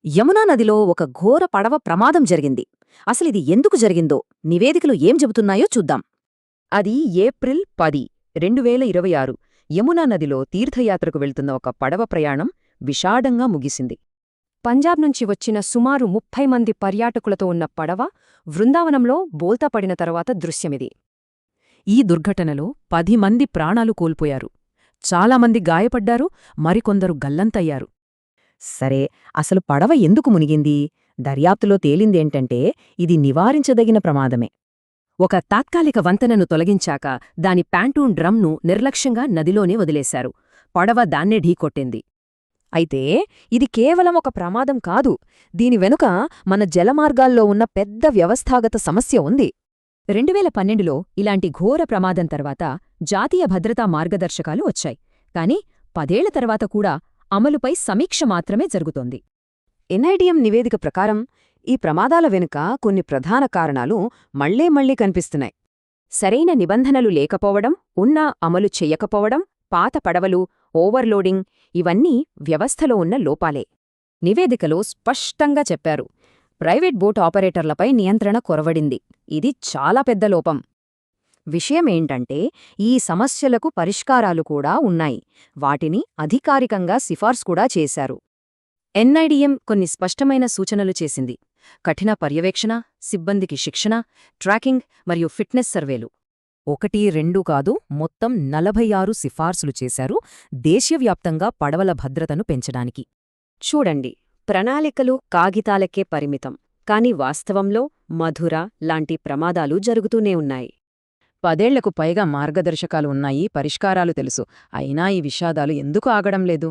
యమునా నదిలో ఒక ఘోర పడవ ప్రమాదం జరిగింది. అసలిది ఎందుకు జరిగిందో నివేదికలు ఏం చెబుతున్నాయో చూద్దాం. అది ఏప్రిల్ 10, 2026 యమునా నదిలో తీర్థయాత్రకు వెళ్తున్న ఒక పడవ ప్రయాణం విషాడంగా ముగిసింది. పంజాబ్ నుంచి వచ్చిన సుమారు 30 మంది పర్యాటకులతో ఉన్న పడవ వృందావనంలో బోల్తాపడిన తరువాత దృశ్యమిది. ఈ దుర్ఘటనలో 10 మంది ప్రాణాలు కోల్పోయారు. చాలామంది గాయపడ్డారు, మరికొందరు గల్లంతయ్యారు. సరే, అసలు పడవ ఎందుకు మునిగింది? దర్యాప్తులో తేలిందేంటంటే ఇది నివారించదగిన ప్రమాదమే. ఒక తాత్కాలిక వంతెనను తొలగించాక దాని ప్యాంటూన్ డ్రమ్ను నిర్లక్ష్యంగా నదిలోనే వదిలేశారు. పడవ దాన్నే ఢీకొట్టింది. అయితే ఇది కేవలం ఒక ప్రమాదం కాదు. దీని వెనుక మన జలమార్గాల్లో ఉన్న పెద్ద వ్యవస్థాగత సమస్య ఉంది. 2012లో ఇలాంటి ఘోర ప్రమాదం తర్వాత జాతీయ భద్రతా మార్గదర్శకాలు వచ్చాయి. కాని 10 ఏళ్ల తర్వాత కూడా అమలుపై సమీక్ష మాత్రమే జరుగుతోంది. ఎన్ఐడిఎం నివేదిక ప్రకారం ఈ ప్రమాదాల వెనుక కొన్ని ప్రధాన కారణాలు మళ్లీ కనిపిస్తున్నాయి. సరైన నిబంధనలు లేకపోవడం, ఉన్నా అమలు చెయ్యకపోవడం, పాత పడవలు, ఓవర్లోడింగ్ ఇవన్నీ వ్యవస్థలో ఉన్న లోపాలే. నివేదికలో స్పష్టంగా చెప్పారు, ప్రైవేట్ బోట్ ఆపరేటర్లపై నియంత్రణ కొరవడింది. ఇది చాలా పెద్ద లోపం. విషయమేంటంటే ఈ సమస్యలకు పరిష్కారాలు కూడా ఉన్నాయి. వాటిని అధికారికంగా సిఫార్సు కూడా చేశారు. ఎన్ఐడిఎం కొన్ని స్పష్టమైన సూచనలు చేసింది. కఠిన పర్యవేక్షణ, సిబ్బందికి శిక్షణ, ట్రాకింగ్ మరియు ఫిట్నెస్ సర్వేలు. 1, 2 కాదు, మొత్తం 46 సిఫార్సులు చేశారు దేశవ్యాప్తంగా పడవల భద్రతను పెంచడానికి. చూడండి, ప్రణాళికలు కాగితాలకే పరిమితం. కాని వాస్తవంలో మధుర లాంటి ప్రమాదాలు జరుగుతూనే ఉన్నాయి. 10 ఏళ్లకు పైగా మార్గదర్శకాలు ఉన్నాయి, పరిష్కారాలు తెలుసు. అయినా ఈ విషాదాలు ఎందుకు ఆగడం లేదు?